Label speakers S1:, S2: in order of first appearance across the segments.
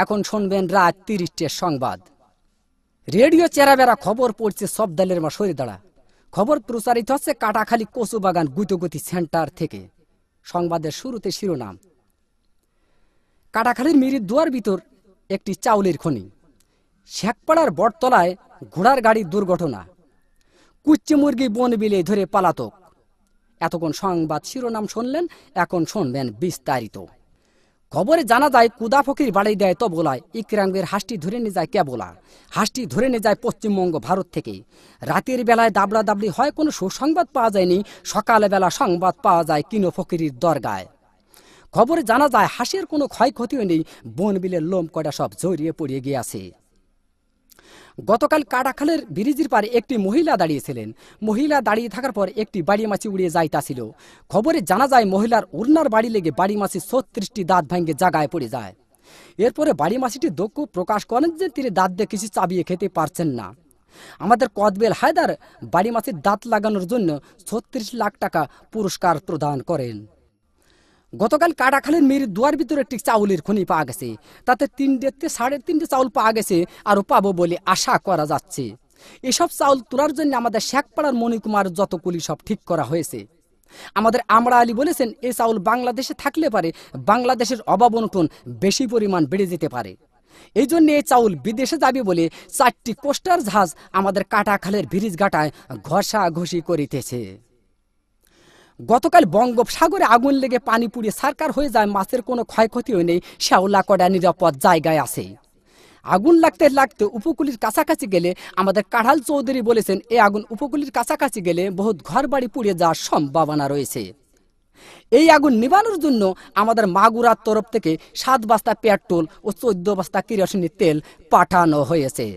S1: এখন শুনবেন রাত ৩০টার সংবাদ। রেডিও চেরাবেরা খবর পড়ছে সব দলের মা সরে দাঁড়া। খবর প্রচারিত হচ্ছে কাটাখালী কচুবাগান গুতগতি সেন্টার থেকে। সংবাদের শুরুতে শিরোনাম। কাটাখালীর মিরির দুয়ার ভিতর একটি চাউলের খনি। শেখপাড়ার বটতলায় ঘোড়ার গাড়ির দুর্ঘটনা। কুচ্চি মুরগি বন বিলে ধরে পালাতক। এতক্ষণ সংবাদ শিরোনাম শুনলেন, এখন শুনবেন বিস্তারিত। খবরে জানা যায় কুদা ফকির বাড়ি দেয় তো বলায় ইকরাঙ্গের হাঁসটি ধরে নিয়ে যায় কেবলা। হাঁসটি ধরে নিয়ে যায় পশ্চিমবঙ্গ ভারত থেকে। রাতের বেলায় দাবড়া দাবড়ি হয়, কোনো সুসংবাদ পাওয়া যায়নি। সকালবেলা সংবাদ পাওয়া যায় কিনো ফকিরির দরগায়। খবরে জানা যায় হাঁসের কোনো ক্ষয়ক্ষতিও নেই, বন বিলের লোম কটা সব জড়িয়ে পড়িয়ে গিয়েছে। গতকাল কাটাখালের ব্রিজের পারে একটি মহিলা দাঁড়িয়েছিলেন। মহিলা দাঁড়িয়ে থাকার পর একটি বাড়ি মাছি উড়িয়ে যাইতাছিল। খবরে জানা যায় মহিলার উড়নার বাড়ি লেগে বাড়ি মাছি ৩৬টি দাঁত ভাঙে জায়গায় পড়ে যায়। এরপরে বাড়ি মাছিটি দুঃখ প্রকাশ করেন যে তিনি দাঁত দিয়ে কিছু চাবিয়ে খেতে পারছেন না। আমাদের কদবেল হায়দার বাড়ি মাছির দাঁত লাগানোর জন্য ৩৬ লাখ টাকা পুরস্কার প্রদান করেন। গতকাল কাটাখালীর মিরির দুয়ার ভিতরে একটি চাউলের খনি পাওয়া গেছে। তাতে ৩.৫ চাউল পাওয়া গেছে, আরও পাবো বলে আশা করা যাচ্ছে। এসব চাউল তোলার জন্য আমাদের শেখপাড়ার মণিকুমার যতগুলি সব ঠিক করা হয়েছে। আমাদের আমরা আলী বলেছেন এই চাউল বাংলাদেশে থাকলে পারে বাংলাদেশের অভাব অনটন বেশি পরিমাণ বেড়ে যেতে পারে। এই জন্য এই চাউল বিদেশে যাবে বলে ৪টি কোস্টার জাহাজ আমাদের কাটাখালের ব্রিজ ঘাটায় ঘষাঘষি করিতেছে। গতকাল বঙ্গোপসাগরে আগুন লেগে পানি পুড়িয়ে সারকার হয়ে যায়, মাছের কোনো ক্ষয়ক্ষতিও নেই। শ্যাওলা কড়া নিরাপদ জায়গায় আছে। আগুন লাগতে লাগতে উপকূলের কাছাকাছি গেলে আমাদের কাঢ়াল চৌধুরী বলেছেন এই আগুন উপকূলের কাছাকাছি গেলে বহুত ঘর বাড়ি পুড়িয়ে যাওয়ার সম্ভাবনা রয়েছে। এই আগুন নিবানোর জন্য আমাদের মাগুরার তরফ থেকে ৭ বস্তা পেট্রোল ও ১৪ বস্তা কেরোসিনের তেল পাঠানো হয়েছে।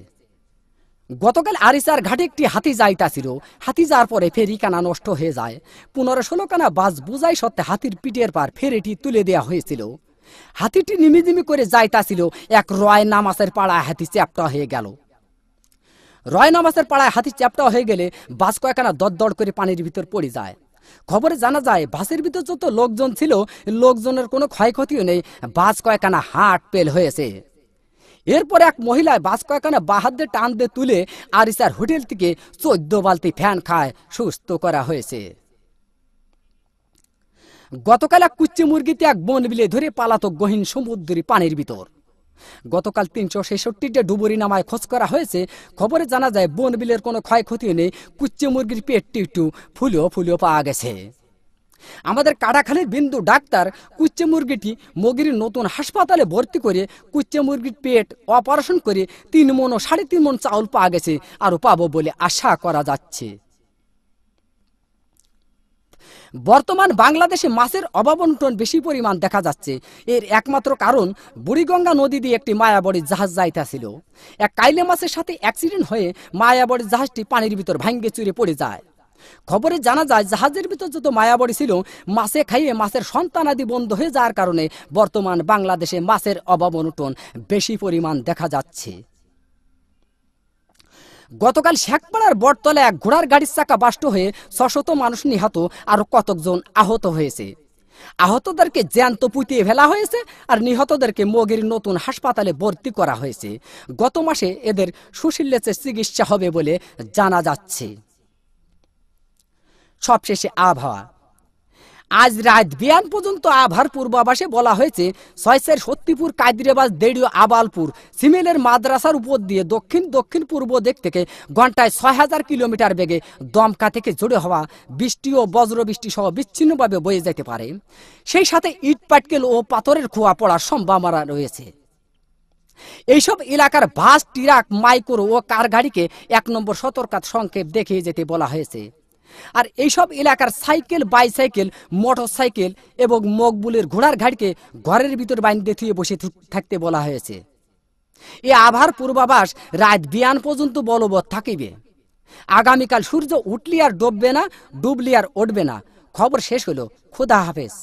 S1: গতকাল আরিচার ঘাটে একটি হাতি যাইতাছিল। হাতি যাওয়ার পরে ফেরি কানা নষ্ট হয়ে যায়। ১৫-১৬ কানা বাস বুঝাই সত্ত্বে হাতির পিঠের পার ফেরিটি তুলে দেওয়া হয়েছিল। হাতিটি নিমিজিমি করে যাইতাছিল, এক রয় নামাজের পাড়ায় হাতি চ্যাপ্টা হয়ে গেল। রয় নামাজের পাড়ায় হাতি চ্যাপ্টা হয়ে গেলে বাস কয়েকখানা দরদড় করে পানির ভিতর পড়ে যায়। খবরে জানা যায় বাসের ভিতর যত লোকজন ছিল লোকজনের কোনো ক্ষয়ক্ষতিও নেই, বাস কয়েকখানা হাট পেল হয়েছে। এরপর এক মহিলায় বাস কয়েকখানা বাহাত দিয়ে টান দিয়ে তুলে আরিচার হোটেল থেকে ১৪ বালতি ফ্যান খায় সুস্থ করা হয়েছে। গতকাল এক কুচ্চি মুরগিতে এক বন বিলে ধরে পালাতক গহীন সমুদ্রী পানির ভিতর। গতকাল ৩৬৬টা ডুবুরি নামায় খোঁজ করা হয়েছে। খবরে জানা যায় বন বিলের কোনো ক্ষয়ক্ষতি নেই। কুচ্চি মুরগির পেটটি একটু ফুলিও পাওয়া গেছে। আমাদের কাটাখালীর বিন্দু ডাক্তার কুচ্চে মুরগিটি মগির নতুন হাসপাতালে ভর্তি করে কুচ্চে মুরগির পেট অপারেশন করে ৩ মণ ও ৩.৫ মণ চাউল পাওয়া গেছে, আরও পাবো বলে আশা করা যাচ্ছে। বর্তমান বাংলাদেশে মাছের অভাব অনটন বেশি পরিমাণ দেখা যাচ্ছে। এর একমাত্র কারণ বুড়িগঙ্গা নদী দিয়ে একটি মায়াবড়ির জাহাজ যাইতেছিল। এক কাইলে মাছের সাথে অ্যাক্সিডেন্ট হয়ে মায়াবড়ির জাহাজটি পানির ভিতর ভাঙ্গে চুরে পড়ে যায়। খবরে জানা যায় জাহাজের ভিতর যত মায়াবড়ি ছিল মাছে খাইয়ে মাছের সন্তানাদি বন্ধ হয়ে যাওয়ার কারণে বর্তমান বাংলাদেশে মাছের অভাব অনটন বেশি পরিমাণ দেখা যাচ্ছে। গতকাল শেখপাড়ার বটতলায় এক ঘোড়ার গাড়ির চাকা বাষ্ট হয়ে ৬০০ মানুষ নিহত, আরো কতকজন আহত হয়েছে। আহতদেরকে জ্যান্ত পুঁতিয়ে ফেলা হয়েছে আর নিহতদেরকে মগির নতুন হাসপাতালে ভর্তি করা হয়েছে। গত মাসে এদের সুশীলের চিকিৎসা হবে বলে জানা যাচ্ছে। সবশেষে আবহাওয়া। আজ রাত বিয়ান পর্যন্ত আবহাওয়ার পূর্বাভাসে বলা হয়েছে ৬ সত্যিপুর, কাদিরাবাদ, দেড়িয়া, আবালপুর, সিমেলের মাদ্রাসার উপর দিয়ে দক্ষিণ পূর্ব দিক থেকে ঘন্টায় ৬০০০ কিলোমিটার বেগে দমকা থেকে জোরে হওয়া বৃষ্টি ও বজ্রবৃষ্টি সহ বিচ্ছিন্নভাবে বয়ে যেতে পারে। সেই সাথে ইট পাটকেল ও পাথরের খোয়া পড়ার সম্ভাবনা রয়েছে। এইসব এলাকার বাস, ট্রাক, মাইক্রো ও কার গাড়িকে ১ নম্বর সতর্কতা সংকেত দেখিয়ে যেতে বলা হয়েছে। আর এইসব এলাকার সাইকেল, বাইসাইকেল, মোটর সাইকেল এবং মকবুলের ঘোড়ার গাড়িকে ঘরের ভিতর বাইন্ধে থুয়ে বসে থাকতে বলা হয়েছে। এই আবহাওয়ার পূর্বাভাস রাত বিয়ান পর্যন্ত বলবৎ থাকিবে। আগামীকাল সূর্য উঠলি আর ডুববে না, ডুবলি আর উঠবে না। খবর শেষ হলো। খোদা হাফেজ।